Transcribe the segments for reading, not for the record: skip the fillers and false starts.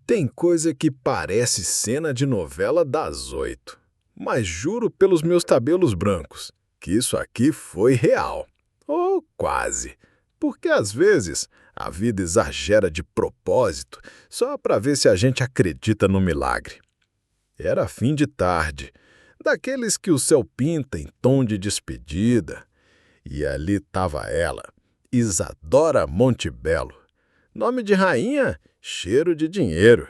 Tem coisa que parece cena de novela das 8, mas juro pelos meus cabelos brancos que isso aqui foi real. Ou quase. Porque às vezes a vida exagera de propósito só para ver se a gente acredita no milagre. Era fim de tarde, daqueles que o céu pinta em tom de despedida. E ali estava ela, Isadora Montebello. Nome de rainha, cheiro de dinheiro.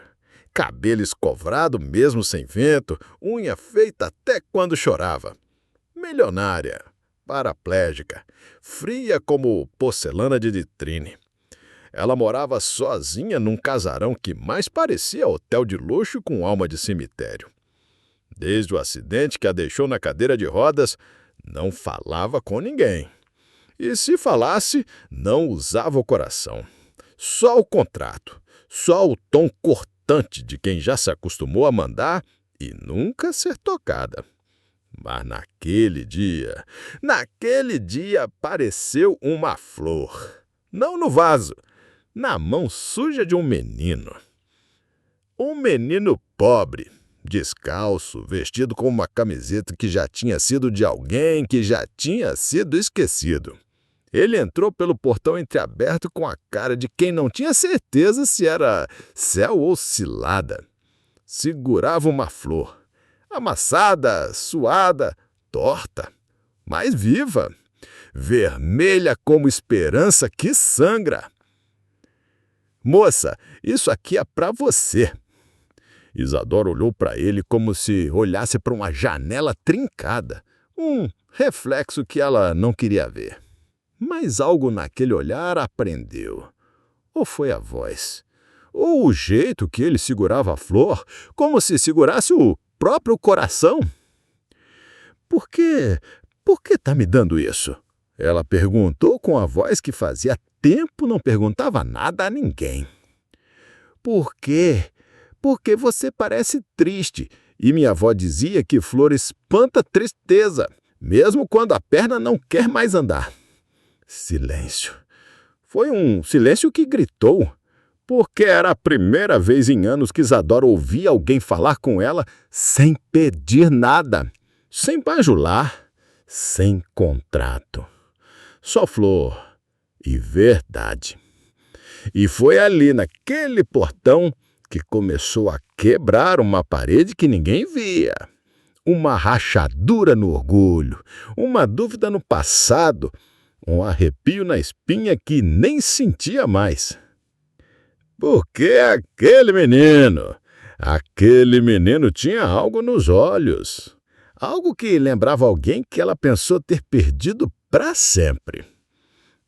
Cabelo escovrado mesmo sem vento, unha feita até quando chorava. Milionária, paraplégica, fria como porcelana de vitrine. Ela morava sozinha num casarão que mais parecia hotel de luxo com alma de cemitério. Desde o acidente que a deixou na cadeira de rodas, não falava com ninguém. E se falasse, não usava o coração. Só o contrato, só o tom cortante de quem já se acostumou a mandar e nunca ser tocada. Mas naquele dia apareceu uma flor. Não no vaso, na mão suja de um menino. Um menino pobre, descalço, vestido com uma camiseta que já tinha sido de alguém que já tinha sido esquecido. Ele entrou pelo portão entreaberto com a cara de quem não tinha certeza se era céu ou cilada. Segurava uma flor, amassada, suada, torta, mas viva, vermelha como esperança que sangra. Moça, isso aqui é para você. Isadora olhou para ele como se olhasse para uma janela trincada, um reflexo que ela não queria ver. Mas algo naquele olhar a prendeu. Ou foi a voz, ou o jeito que ele segurava a flor, como se segurasse o próprio coração. Por quê? Por que tá me dando isso? Ela perguntou com a voz que fazia tempo não perguntava nada a ninguém. Por quê? Porque você parece triste, e minha avó dizia que flor espanta tristeza, mesmo quando a perna não quer mais andar. Silêncio. Foi um silêncio que gritou, porque era a primeira vez em anos que Isadora ouvia alguém falar com ela sem pedir nada, sem bajular, sem contrato. Só flor e verdade. E foi ali, naquele portão, que começou a quebrar uma parede que ninguém via. Uma rachadura no orgulho, uma dúvida no passado, um arrepio na espinha que nem sentia mais. Porque aquele menino tinha algo nos olhos. Algo que lembrava alguém que ela pensou ter perdido para sempre.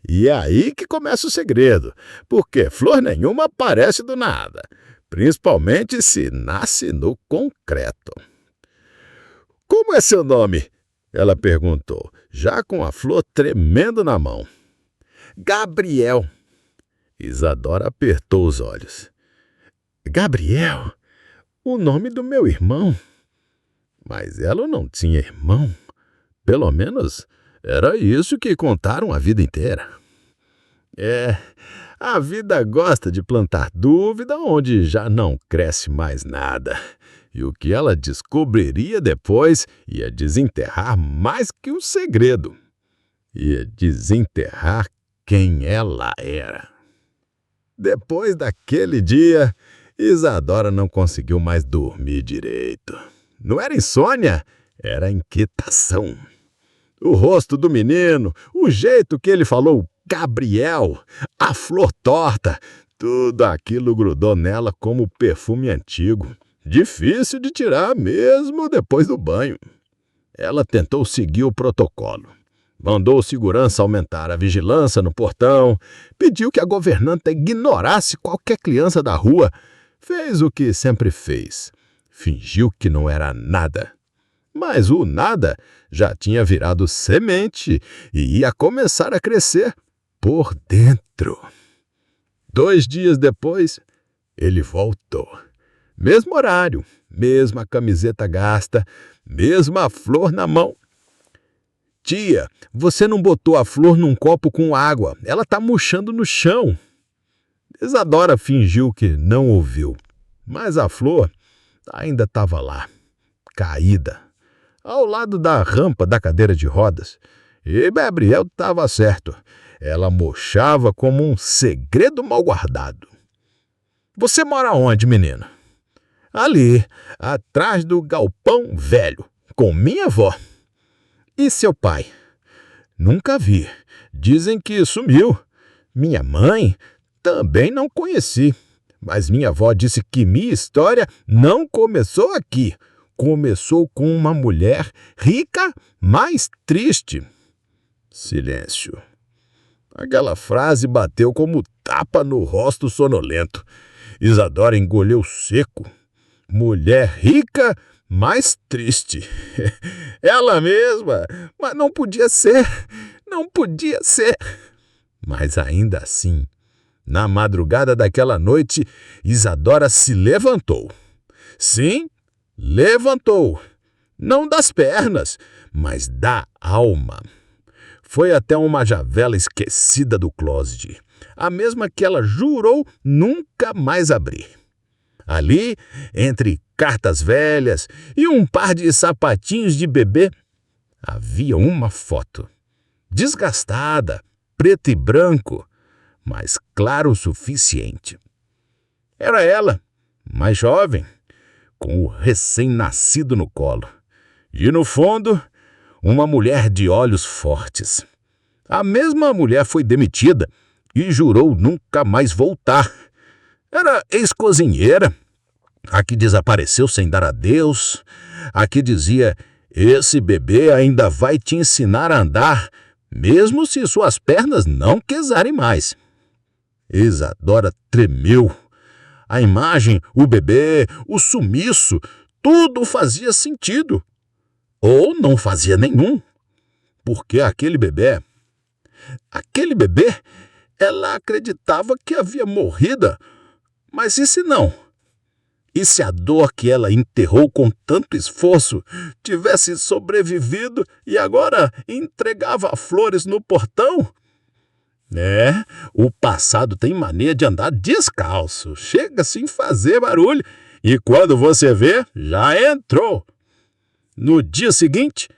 E é aí que começa o segredo, porque flor nenhuma aparece do nada, principalmente se nasce no concreto. Como é seu nome? Ela perguntou, já com a flor tremendo na mão. Gabriel. Isadora apertou os olhos. Gabriel? O nome do meu irmão. Mas ela não tinha irmão. Pelo menos era isso que contaram a vida inteira. A vida gosta de plantar dúvida onde já não cresce mais nada. E o que ela descobriria depois ia desenterrar mais que um segredo. Ia desenterrar quem ela era. Depois daquele dia, Isadora não conseguiu mais dormir direito. Não era insônia, era inquietação. O rosto do menino, o jeito que ele falou Gabriel, a flor torta, tudo aquilo grudou nela como perfume antigo. Difícil de tirar mesmo depois do banho. Ela tentou seguir o protocolo. Mandou o segurança aumentar a vigilância no portão, pediu que a governanta ignorasse qualquer criança da rua. Fez o que sempre fez. Fingiu que não era nada. Mas o nada já tinha virado semente e ia começar a crescer por dentro. 2 dias depois, ele voltou. Mesmo horário, mesma camiseta gasta, mesma flor na mão. Tia, você não botou a flor num copo com água, ela tá murchando no chão. Isadora fingiu que não ouviu. Mas a flor ainda estava lá, caída, ao lado da rampa da cadeira de rodas. E Gabriel estava certo. Ela murchava como um segredo mal guardado. Você mora onde, menino? Ali, atrás do galpão velho, com minha avó. E seu pai? Nunca vi. Dizem que sumiu. Minha mãe também não conheci. Mas minha avó disse que minha história não começou aqui. Começou com uma mulher rica, mas triste. Silêncio. Aquela frase bateu como tapa no rosto sonolento. Isadora engoleu seco. Mulher rica, mas triste. Ela mesma, mas não podia ser, não podia ser. Mas ainda assim, na madrugada daquela noite, Isadora se levantou. Sim, levantou. Não das pernas, mas da alma. Foi até uma javela esquecida do closet, a mesma que ela jurou nunca mais abrir. Ali, entre cartas velhas e um par de sapatinhos de bebê, havia uma foto. Desgastada, preto e branco, mas claro o suficiente. Era ela, mais jovem, com o recém-nascido no colo. E no fundo, uma mulher de olhos fortes. A mesma mulher foi demitida e jurou nunca mais voltar. Era ex-cozinheira, a que desapareceu sem dar adeus, a que dizia: esse bebê ainda vai te ensinar a andar, mesmo se suas pernas não quesarem mais. Isadora tremeu. A imagem, o bebê, o sumiço, tudo fazia sentido. Ou não fazia nenhum. Porque aquele bebê, ela acreditava que havia morrido. Mas e se não? E se a dor que ela enterrou com tanto esforço tivesse sobrevivido e agora entregava flores no portão? O passado tem mania de andar descalço, chega sem fazer barulho e quando você vê, já entrou. No dia seguinte,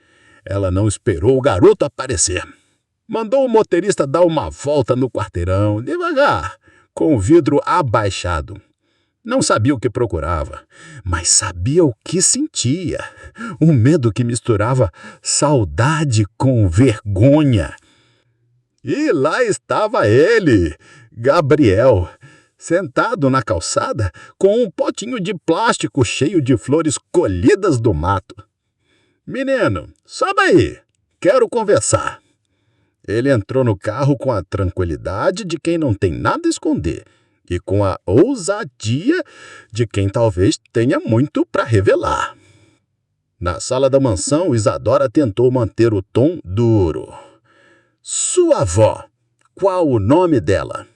ela não esperou o garoto aparecer. Mandou o motorista dar uma volta no quarteirão, devagar, com o vidro abaixado. Não sabia o que procurava, mas sabia o que sentia. Um medo que misturava saudade com vergonha. E lá estava ele, Gabriel, sentado na calçada com um potinho de plástico cheio de flores colhidas do mato. Menino, sobe aí, quero conversar. Ele entrou no carro com a tranquilidade de quem não tem nada a esconder e com a ousadia de quem talvez tenha muito para revelar. Na sala da mansão, Isadora tentou manter o tom duro. Sua avó, qual o nome dela?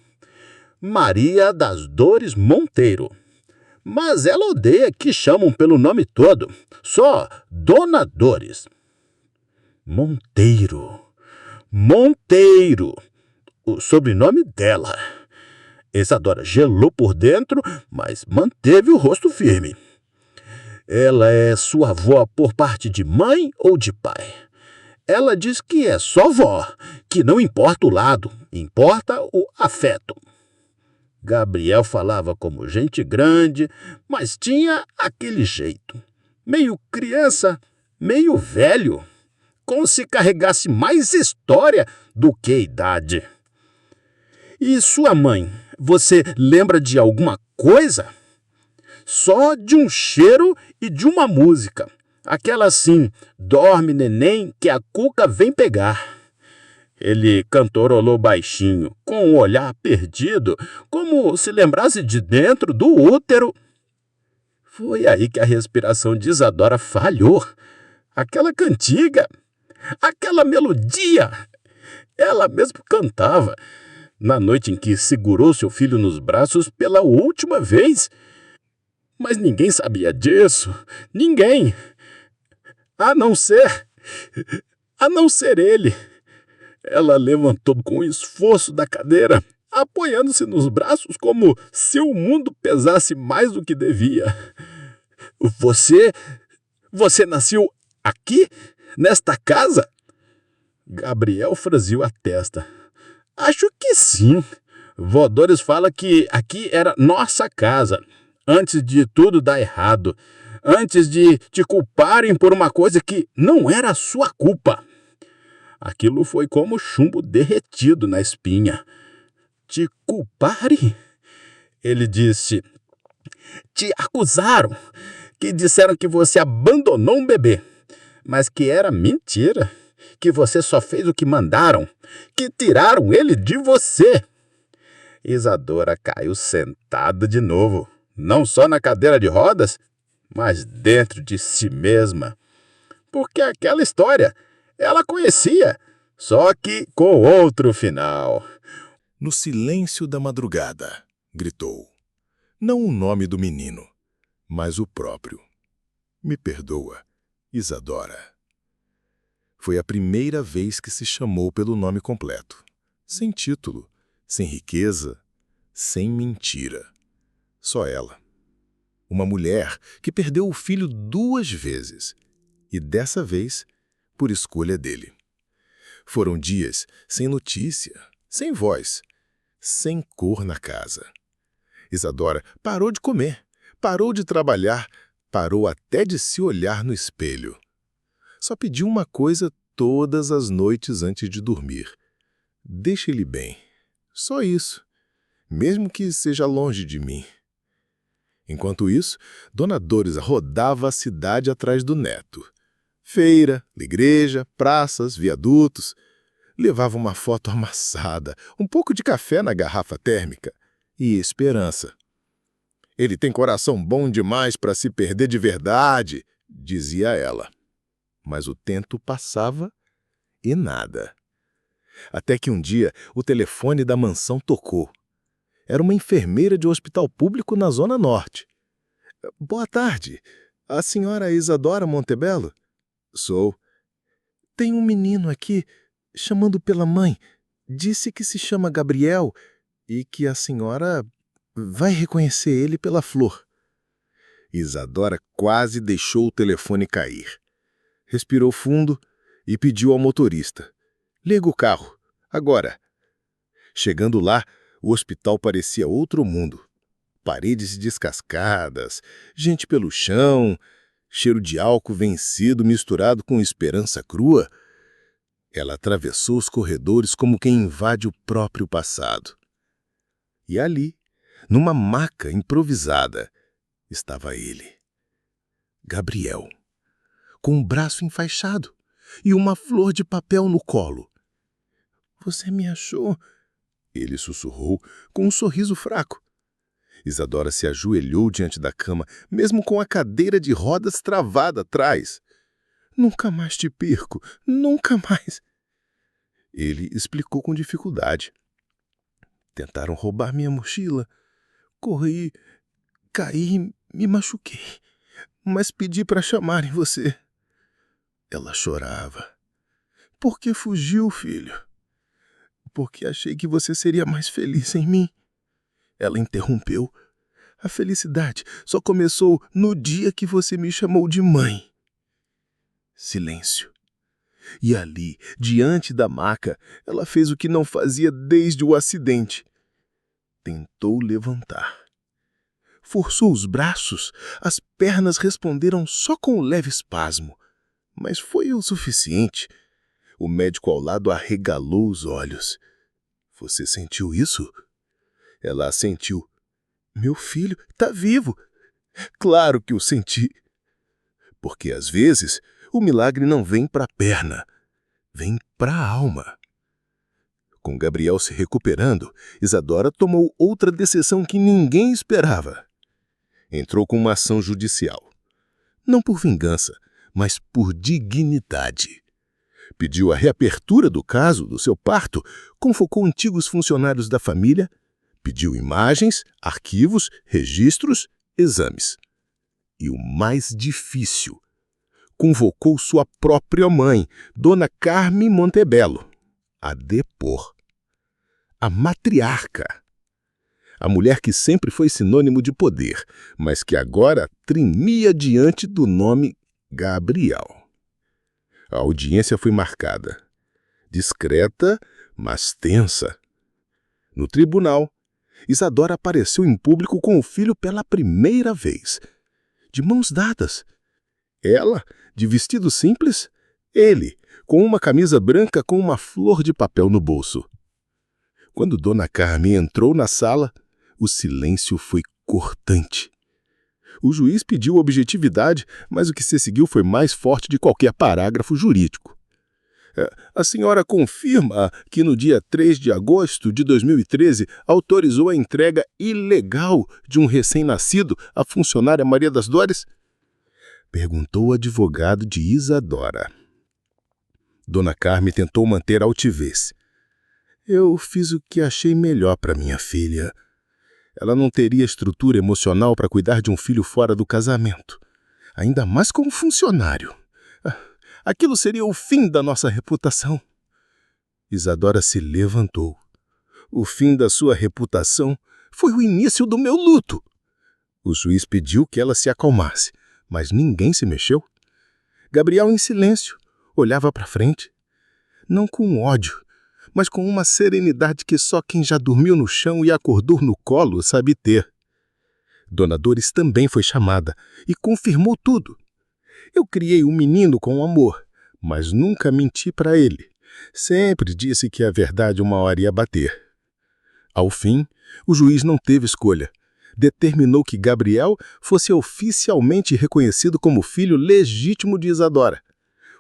Maria das Dores Monteiro. Mas ela odeia que chamam pelo nome todo, só Dona Dores. Monteiro, o sobrenome dela. Isadora gelou por dentro, mas manteve o rosto firme. Ela é sua avó por parte de mãe ou de pai? Ela diz que é só vó, que não importa o lado, importa o afeto. Gabriel falava como gente grande, mas tinha aquele jeito. Meio criança, meio velho, como se carregasse mais história do que idade. E sua mãe, você lembra de alguma coisa? Só de um cheiro e de uma música. Aquela assim, dorme neném que a cuca vem pegar. Ele cantorolou baixinho, com um olhar perdido, como se lembrasse de dentro do útero. Foi aí que a respiração de Isadora falhou. Aquela cantiga, aquela melodia, ela mesmo cantava. Na noite em que segurou seu filho nos braços pela última vez. Mas ninguém sabia disso, ninguém. A não ser ele. Ela levantou com esforço da cadeira. apoiando-se nos braços como se o mundo pesasse mais do que devia. Você, você nasceu aqui, nesta casa? Gabriel franziu a testa. Acho que sim. Vodores fala que aqui era nossa casa, antes de tudo dar errado, antes de te culparem por uma coisa que não era sua culpa. Aquilo foi como chumbo derretido na espinha. Te culparem? Ele disse. Te acusaram, que disseram que você abandonou um bebê, mas que era mentira, que você só fez o que mandaram, que tiraram ele de você. Isadora caiu sentada de novo, não só na cadeira de rodas, mas dentro de si mesma. Porque aquela história ela conhecia, só que com outro final. No silêncio da madrugada, gritou. Não o nome do menino, mas o próprio. Me perdoa, Isadora. Foi a primeira vez que se chamou pelo nome completo. Sem título, sem riqueza, sem mentira. Só ela. Uma mulher que perdeu o filho 2 vezes. E dessa vez, por escolha dele. Foram dias sem notícia, sem voz, sem cor na casa. Isadora parou de comer, parou de trabalhar, parou até de se olhar no espelho. Só pediu uma coisa todas as noites antes de dormir. Deixe ele bem. Só isso. Mesmo que seja longe de mim. Enquanto isso, Dona Dores rodava a cidade atrás do neto. Feira, igreja, praças, viadutos. Levava uma foto amassada, um pouco de café na garrafa térmica e esperança. Ele tem coração bom demais para se perder de verdade, dizia ela. Mas o tempo passava e nada. Até que um dia o telefone da mansão tocou. Era uma enfermeira de um hospital público na Zona Norte. Boa tarde. A senhora Isadora Montebello? Sou. Tem um menino aqui, chamando pela mãe. Disse que se chama Gabriel e que a senhora vai reconhecer ele pela flor. Isadora quase deixou o telefone cair. Respirou fundo e pediu ao motorista. Liga o carro, agora. Chegando lá, o hospital parecia outro mundo. Paredes descascadas, gente pelo chão, cheiro de álcool vencido misturado com esperança crua. Ela atravessou os corredores como quem invade o próprio passado. E ali, numa maca improvisada, estava ele. Gabriel, com um braço enfaixado e uma flor de papel no colo. Você me achou? Ele sussurrou com um sorriso fraco. Isadora se ajoelhou diante da cama, mesmo com a cadeira de rodas travada atrás. Nunca mais te perco, nunca mais. Ele explicou com dificuldade. Tentaram roubar minha mochila. Corri, caí, me machuquei, mas pedi para chamarem você. Ela chorava. Por que fugiu, filho? Porque achei que você seria mais feliz em mim. Ela interrompeu. A felicidade só começou no dia que você me chamou de mãe. Silêncio. E ali, diante da maca, ela fez o que não fazia desde o acidente. Tentou levantar. Forçou os braços, as pernas responderam só com um leve espasmo. Mas foi o suficiente. O médico ao lado arregalou os olhos. Você sentiu isso? Ela assentiu. Meu filho está vivo. Claro que o senti. Porque às vezes o milagre não vem para a perna, vem para a alma. Com Gabriel se recuperando, Isadora tomou outra decisão que ninguém esperava. Entrou com uma ação judicial. Não por vingança, mas por dignidade. Pediu a reapertura do caso do seu parto, convocou antigos funcionários da família, pediu imagens, arquivos, registros, exames. E o mais difícil, convocou sua própria mãe, Dona Carme Montebello, a depor. A matriarca. A mulher que sempre foi sinônimo de poder, mas que agora tremia diante do nome Gabriel. A audiência foi marcada. Discreta, mas tensa. No tribunal, Isadora apareceu em público com o filho pela primeira vez. De mãos dadas. Ela, de vestido simples, ele, com uma camisa branca com uma flor de papel no bolso. Quando Dona Carmen entrou na sala, o silêncio foi cortante. O juiz pediu objetividade, mas o que se seguiu foi mais forte de qualquer parágrafo jurídico. A senhora confirma que no dia 3 de agosto de 2013 autorizou a entrega ilegal de um recém-nascido à funcionária Maria das Dores? Perguntou o advogado de Isadora. Dona Carmen tentou manter a altivez. Eu fiz o que achei melhor para minha filha. Ela não teria estrutura emocional para cuidar de um filho fora do casamento. Ainda mais como funcionário. Aquilo seria o fim da nossa reputação. Isadora se levantou. O fim da sua reputação foi o início do meu luto. O juiz pediu que ela se acalmasse, mas ninguém se mexeu. Gabriel, em silêncio, olhava para frente. Não com ódio, mas com uma serenidade que só quem já dormiu no chão e acordou no colo sabe ter. Dona Dores também foi chamada e confirmou tudo. Eu criei um menino com amor, mas nunca menti para ele. Sempre disse que a verdade uma hora ia bater. Ao fim, o juiz não teve escolha. Determinou que Gabriel fosse oficialmente reconhecido como filho legítimo de Isadora.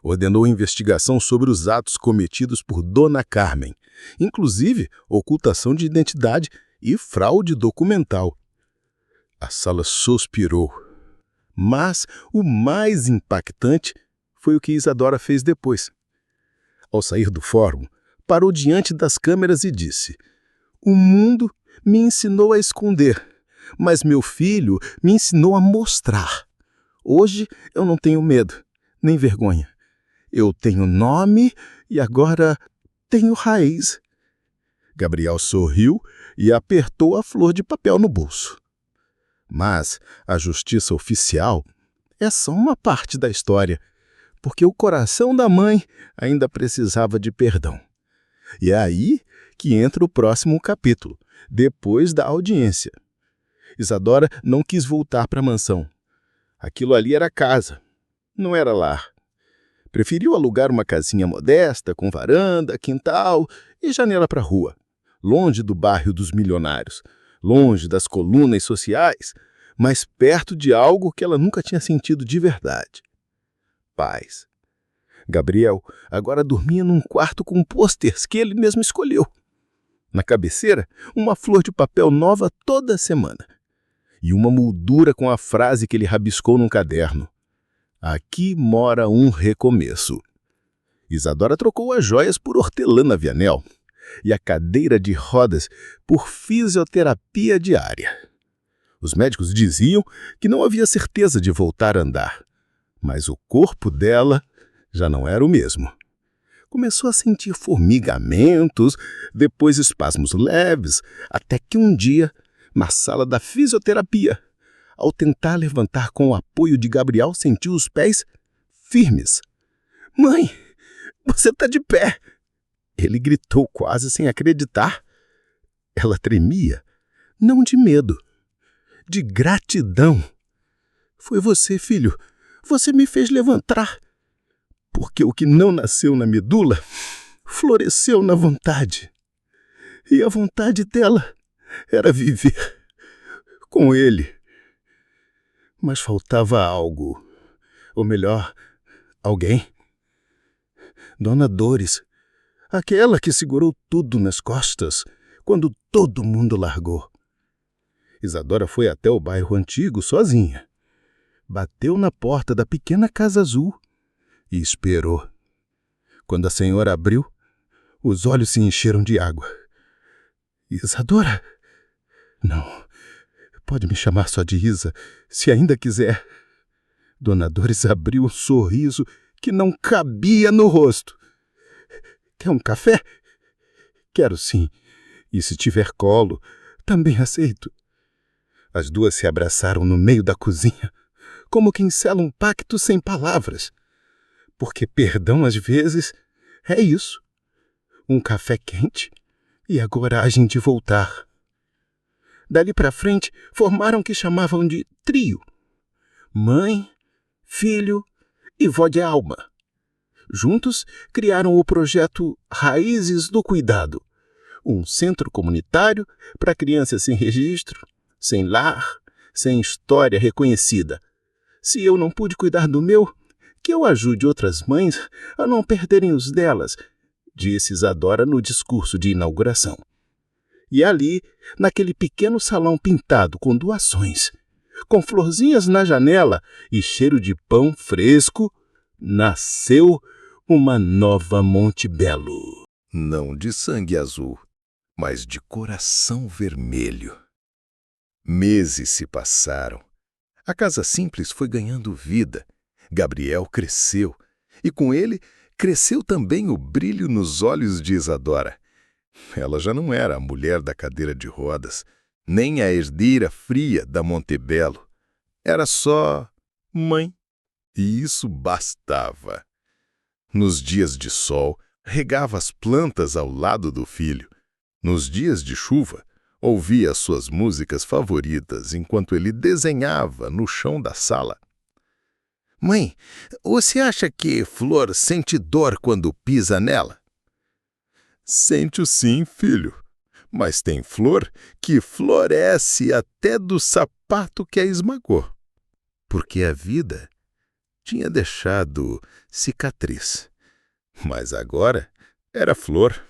Ordenou investigação sobre os atos cometidos por Dona Carmen, inclusive ocultação de identidade e fraude documental. A sala suspirou. Mas o mais impactante foi o que Isadora fez depois. Ao sair do fórum, parou diante das câmeras e disse: "O mundo me ensinou a esconder, mas meu filho me ensinou a mostrar. Hoje eu não tenho medo, nem vergonha. Eu tenho nome e agora tenho raiz." Gabriel sorriu e apertou a flor de papel no bolso. Mas a justiça oficial é só uma parte da história, porque o coração da mãe ainda precisava de perdão. E é aí que entra o próximo capítulo, depois da audiência. Isadora não quis voltar para a mansão. Aquilo ali era casa, não era lar. Preferiu alugar uma casinha modesta, com varanda, quintal e janela para a rua, longe do bairro dos milionários, longe das colunas sociais, mas perto de algo que ela nunca tinha sentido de verdade. Paz. Gabriel agora dormia num quarto com pôsteres que ele mesmo escolheu. Na cabeceira, uma flor de papel nova toda semana. E uma moldura com a frase que ele rabiscou num caderno: "Aqui mora um recomeço." Isadora trocou as joias por hortelã Vianel e a cadeira de rodas por fisioterapia diária. Os médicos diziam que não havia certeza de voltar a andar, mas o corpo dela já não era o mesmo. Começou a sentir formigamentos, depois espasmos leves, até que um dia, na sala da fisioterapia, ao tentar levantar com o apoio de Gabriel, sentiu os pés firmes. "Mãe, você está de pé!" Ele gritou quase sem acreditar. Ela tremia, não de medo, de gratidão. "Foi você, filho. Você me fez levantar." Porque o que não nasceu na medula floresceu na vontade. E a vontade dela era viver com ele. Mas faltava algo. Ou melhor, alguém. Dona Dores, aquela que segurou tudo nas costas quando todo mundo largou. Isadora foi até o bairro antigo sozinha. Bateu na porta da pequena casa azul e esperou. Quando a senhora abriu, os olhos se encheram de água. "Isadora?" "Não, pode me chamar só de Isa, se ainda quiser." Dona Dores abriu um sorriso que não cabia no rosto. "Quer um café?" "Quero sim. E se tiver colo, também aceito. As duas se abraçaram no meio da cozinha, como quem sela um pacto sem palavras. Porque perdão, às vezes, é isso. Um café quente e a coragem de voltar. Dali para frente, formaram o que chamavam de trio. Mãe, filho e vó de alma. Juntos, criaram o projeto Raízes do Cuidado, um centro comunitário para crianças sem registro, sem lar, sem história reconhecida. Se eu não pude cuidar do meu, que eu ajude outras mães a não perderem os delas, disse Isadora no discurso de inauguração. E ali, naquele pequeno salão pintado com doações, com florzinhas na janela e cheiro de pão fresco, nasceu uma nova Monte Belo. Não de sangue azul, mas de coração vermelho. Meses se passaram. A casa simples foi ganhando vida. Gabriel cresceu, e com ele cresceu também o brilho nos olhos de Isadora. Ela já não era a mulher da cadeira de rodas, nem a herdeira fria da Montebello. Era só mãe, e isso bastava. Nos dias de sol, regava as plantas ao lado do filho. Nos dias de chuva, ouvia suas músicas favoritas enquanto ele desenhava no chão da sala. Mãe, você acha que Flor sente dor quando pisa nela? Sente-o sim, filho. Mas tem flor que floresce até do sapato que a esmagou. Porque a vida tinha deixado cicatriz. Mas agora era flor.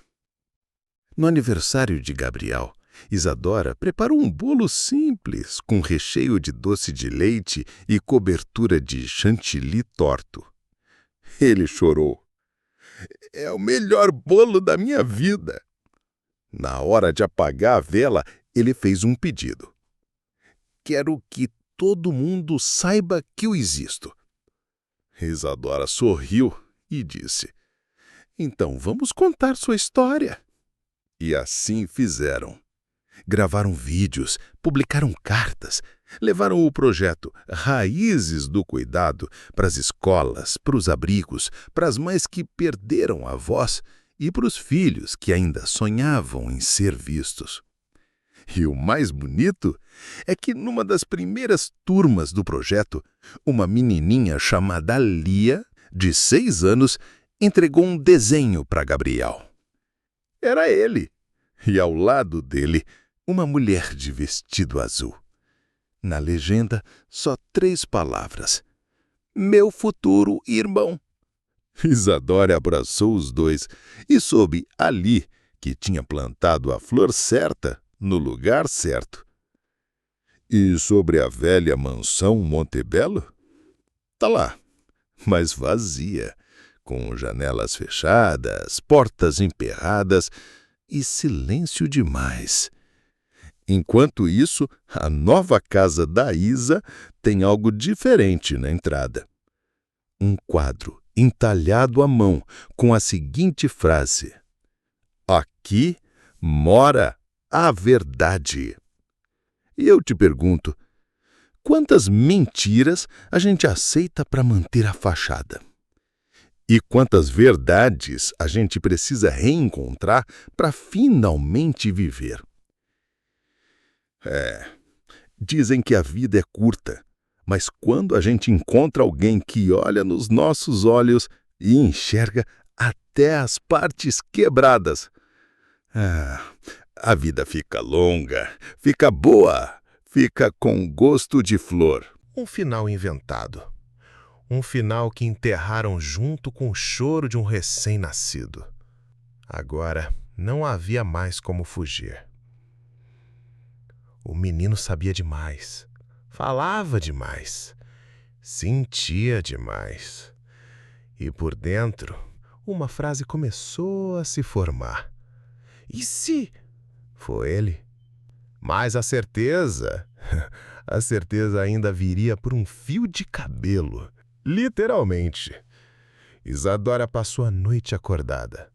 No aniversário de Gabriel, Isadora preparou um bolo simples, com recheio de doce de leite e cobertura de chantilly torto. Ele chorou. É o melhor bolo da minha vida. Na hora de apagar a vela, ele fez um pedido. Quero que todo mundo saiba que eu existo. Isadora sorriu e disse, então vamos contar sua história. E assim fizeram. Gravaram vídeos, publicaram cartas, levaram o projeto Raízes do Cuidado para as escolas, para os abrigos, para as mães que perderam a voz e para os filhos que ainda sonhavam em ser vistos. E o mais bonito é que numa das primeiras turmas do projeto, uma menininha chamada Lia, de 6 anos, entregou um desenho para Gabriel. Era ele, e ao lado dele, uma mulher de vestido azul. Na legenda, só 3 palavras. Meu futuro irmão. Isadora abraçou os dois e soube ali que tinha plantado a flor certa no lugar certo. E sobre a velha mansão Montebello? Tá lá, mas vazia, com janelas fechadas, portas emperradas e silêncio demais. Enquanto isso, a nova casa da Isa tem algo diferente na entrada. Um quadro entalhado à mão com a seguinte frase: aqui mora a verdade. E eu te pergunto, quantas mentiras a gente aceita para manter a fachada? E quantas verdades a gente precisa reencontrar para finalmente viver? Dizem que a vida é curta, mas quando a gente encontra alguém que olha nos nossos olhos e enxerga até as partes quebradas, a vida fica longa, fica boa, fica com gosto de flor. Um final inventado. Um final que enterraram junto com o choro de um recém-nascido. Agora não havia mais como fugir. O menino sabia demais, falava demais, sentia demais. E por dentro, uma frase começou a se formar. E se? Foi ele. Mas a certeza ainda viria por um fio de cabelo. Literalmente. Isadora passou a noite acordada.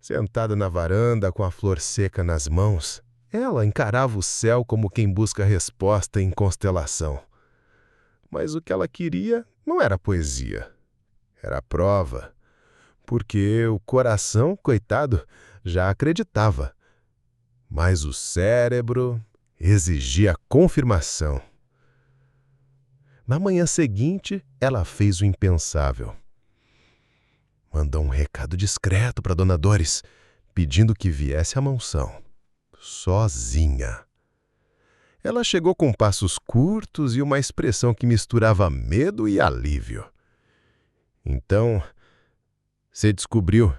Sentada na varanda com a flor seca nas mãos, ela encarava o céu como quem busca resposta em constelação. Mas o que ela queria não era poesia, era prova, porque o coração, coitado, já acreditava. Mas o cérebro exigia confirmação. Na manhã seguinte, ela fez o impensável. Mandou um recado discreto para Dona Dores, pedindo que viesse à mansão, sozinha. Ela chegou com passos curtos e uma expressão que misturava medo e alívio. Então, você descobriu?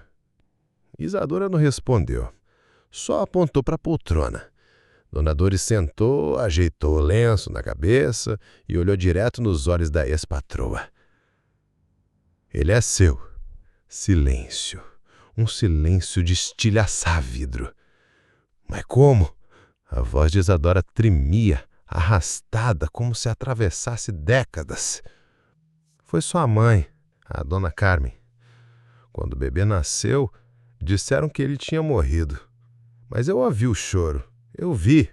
Isadora não respondeu, só apontou para a poltrona. Dona Dores sentou, ajeitou o lenço na cabeça e olhou direto nos olhos da ex-patroa. Ele é seu. Silêncio. Um silêncio de estilhaçar vidro. Mas como? A voz de Isadora tremia, arrastada, como se atravessasse décadas. Foi sua mãe, a dona Carmen. Quando o bebê nasceu, disseram que ele tinha morrido. Mas eu ouvi o choro. Eu vi.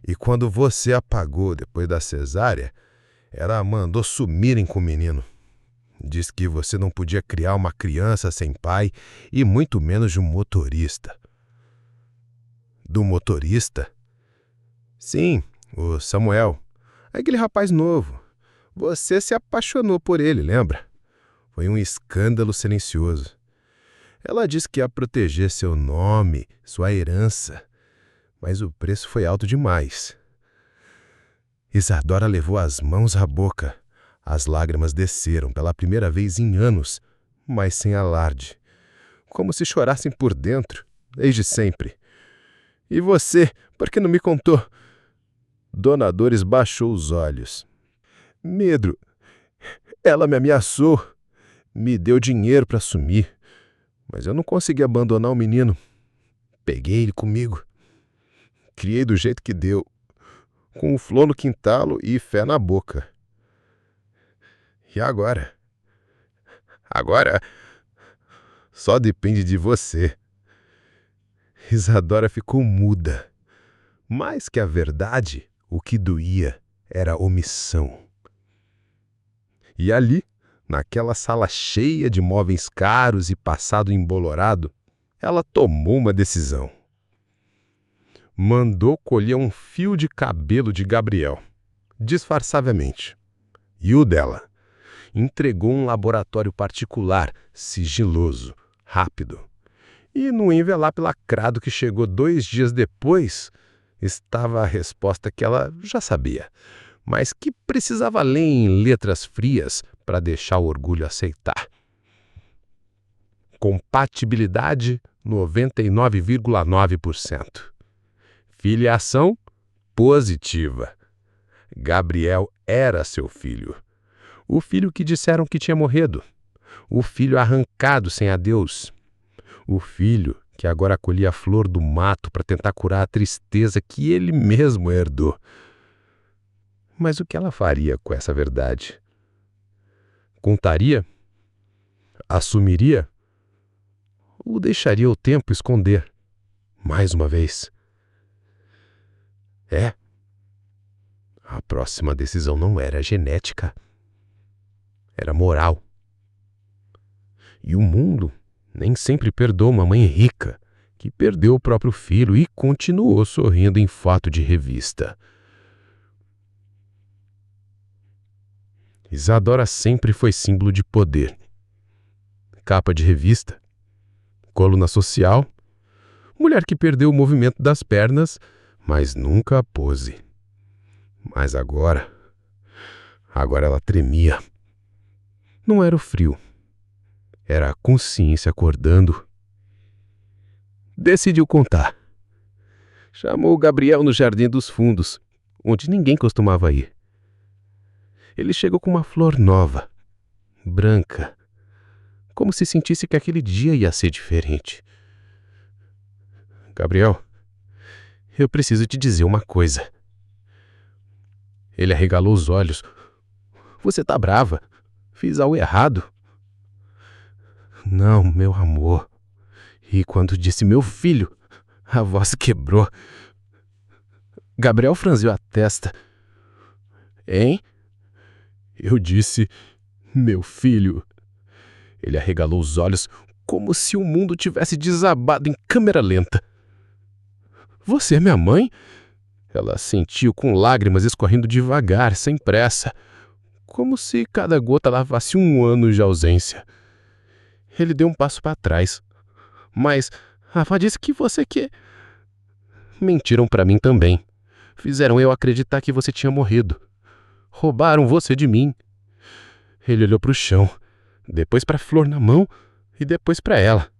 E quando você apagou depois da cesárea, ela mandou sumirem com o menino. Diz que você não podia criar uma criança sem pai e muito menos de um motorista. Do motorista? Sim, o Samuel. Aquele rapaz novo. Você se apaixonou por ele, lembra? Foi um escândalo silencioso. Ela disse que ia proteger seu nome, sua herança. Mas o preço foi alto demais. Isadora levou as mãos à boca. As lágrimas desceram pela primeira vez em anos, mas sem alarde. Como se chorassem por dentro, desde sempre. E você, por que não me contou? Dona Dores baixou os olhos. Medo. Ela me ameaçou. Me deu dinheiro para sumir. Mas eu não consegui abandonar o menino. Peguei ele comigo. Criei do jeito que deu. Com flor no quintalo e fé na boca. E agora? Agora, só depende de você. Isadora ficou muda. Mais que a verdade, o que doía era a omissão. E ali, naquela sala cheia de móveis caros e passado embolorado, ela tomou uma decisão. Mandou colher um fio de cabelo de Gabriel, disfarçavelmente, e o dela. Entregou um laboratório particular, sigiloso, rápido. E no envelope lacrado que chegou 2 dias depois, estava a resposta que ela já sabia, mas que precisava ler em letras frias para deixar o orgulho aceitar. Compatibilidade 99,9%. Filiação positiva. Gabriel era seu filho. O filho que disseram que tinha morrido. O filho arrancado sem adeus. O filho que agora colhia a flor do mato para tentar curar a tristeza que ele mesmo herdou. Mas o que ela faria com essa verdade? Contaria? Assumiria? Ou deixaria o tempo esconder? Mais uma vez. A próxima decisão não era genética. Era moral. E o mundo nem sempre perdoa uma mãe rica que perdeu o próprio filho e continuou sorrindo em foto de revista. Isadora sempre foi símbolo de poder. Capa de revista, coluna social, mulher que perdeu o movimento das pernas, mas nunca a pose. Mas agora ela tremia. Não era o frio, era a consciência acordando. Decidiu contar. Chamou o Gabriel no Jardim dos Fundos, onde ninguém costumava ir. Ele chegou com uma flor nova, branca, como se sentisse que aquele dia ia ser diferente. Gabriel, eu preciso te dizer uma coisa. Ele arregalou os olhos. Você tá brava? Fiz algo errado? Não, meu amor. E quando disse meu filho, a voz quebrou. Gabriel franziu a testa. Hein? Eu disse, meu filho. Ele arregalou os olhos como se o mundo tivesse desabado em câmera lenta. Você é minha mãe? Ela sentiu com lágrimas escorrendo devagar, sem pressa, como se cada gota lavasse 1 ano de ausência. Ele deu um passo para trás. Mas a avó disse que você que... Mentiram para mim também. Fizeram eu acreditar que você tinha morrido. Roubaram você de mim. Ele olhou para o chão, depois para a flor na mão e depois para ela.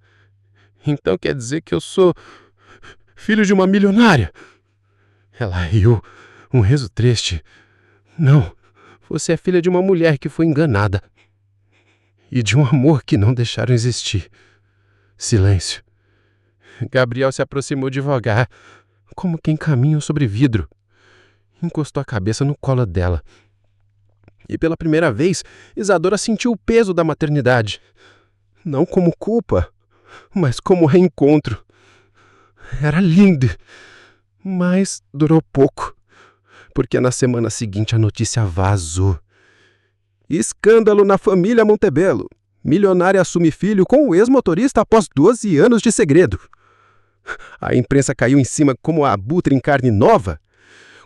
Então quer dizer que eu sou filho de uma milionária? Ela riu, um riso triste. Não, você é filha de uma mulher que foi enganada. E de um amor que não deixaram existir. Silêncio. Gabriel se aproximou devagar, como quem caminha sobre vidro. Encostou a cabeça no colo dela. E pela primeira vez, Isadora sentiu o peso da maternidade. Não como culpa, mas como reencontro. Era lindo, mas durou pouco, porque na semana seguinte a notícia vazou. Escândalo na família Montebello. Milionária assume filho com o ex-motorista após 12 anos de segredo. A imprensa caiu em cima como a abutre em carne nova.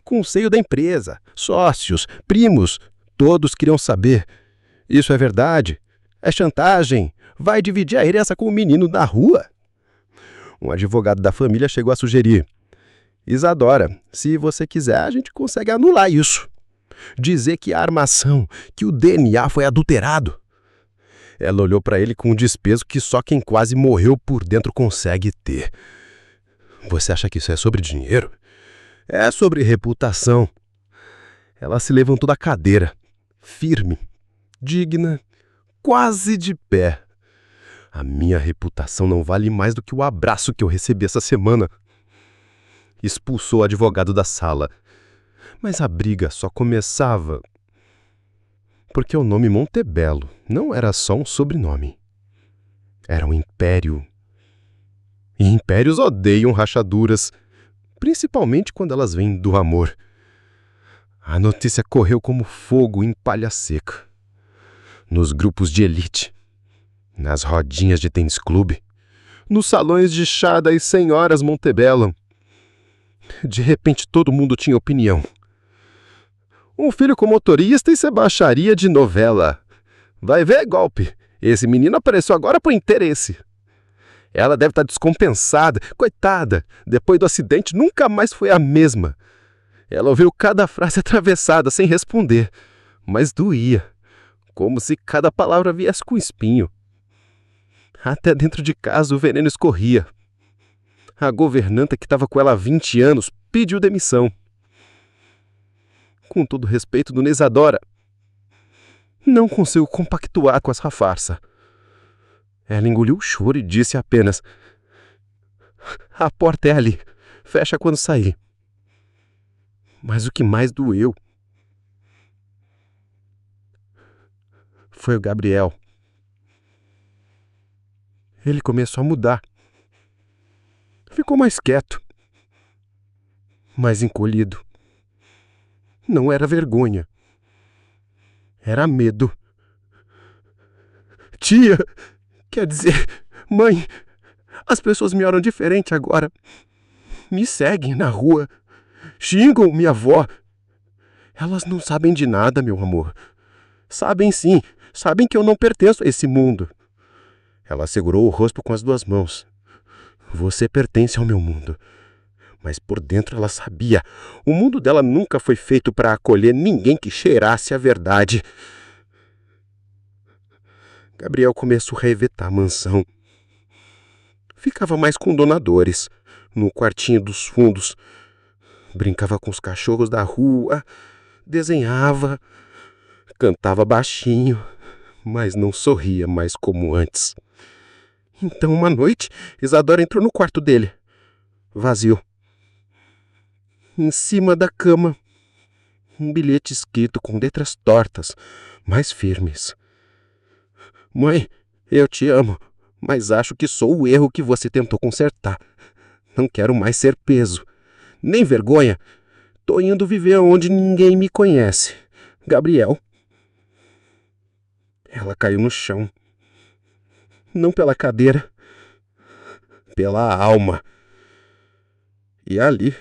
Conselho da empresa, sócios, primos, todos queriam saber. Isso é verdade? É chantagem? Vai dividir a herança com o menino da rua? Um advogado da família chegou a sugerir. Isadora, se você quiser, a gente consegue anular isso. Dizer que a armação, que o DNA foi adulterado. Ela olhou para ele com um desprezo que só quem quase morreu por dentro consegue ter. Você acha que isso é sobre dinheiro? É sobre reputação. Ela se levantou da cadeira, firme, digna, quase de pé. A minha reputação não vale mais do que o abraço que eu recebi essa semana. Expulsou o advogado da sala. Mas a briga só começava porque o nome Montebello não era só um sobrenome. Era um império. E impérios odeiam rachaduras, principalmente quando elas vêm do amor. A notícia correu como fogo em palha seca. Nos grupos de elite, nas rodinhas de tênis-clube, nos salões de chá das senhoras Montebello. De repente todo mundo tinha opinião. Um filho com motorista e se baixaria de novela. Vai ver golpe. Esse menino apareceu agora por interesse. Ela deve estar descompensada. Coitada. Depois do acidente nunca mais foi a mesma. Ela ouviu cada frase atravessada sem responder. Mas doía. Como se cada palavra viesse com espinho. Até dentro de casa o veneno escorria. A governanta que estava com ela há 20 anos pediu demissão. Com todo respeito, dona Isadora, não consigo compactuar com essa farsa. Ela engoliu o choro e disse apenas: a porta é ali, fecha quando sair. Mas o que mais doeu foi o Gabriel. Ele começou a mudar. Ficou mais quieto, mais encolhido. Não era vergonha. Era medo. Tia, quer dizer, mãe, as pessoas me olham diferente agora. Me seguem na rua. Xingam minha avó. Elas não sabem de nada, meu amor. Sabem sim. Sabem que eu não pertenço a esse mundo. Ela segurou o rosto com as 2 mãos. Você pertence ao meu mundo. Mas por dentro ela sabia. O mundo dela nunca foi feito para acolher ninguém que cheirasse a verdade. Gabriel começou a revetar a mansão. Ficava mais com donadores, no quartinho dos fundos. Brincava com os cachorros da rua, desenhava, cantava baixinho, mas não sorria mais como antes. Então, uma noite, Isadora entrou no quarto dele. Vazio. Em cima da cama, um bilhete escrito com letras tortas, mas firmes. Mãe, eu te amo. Mas acho que sou o erro que você tentou consertar. Não quero mais ser peso. Nem vergonha. Tô indo viver onde ninguém me conhece. Gabriel. Ela caiu no chão. Não pela cadeira, pela alma. E ali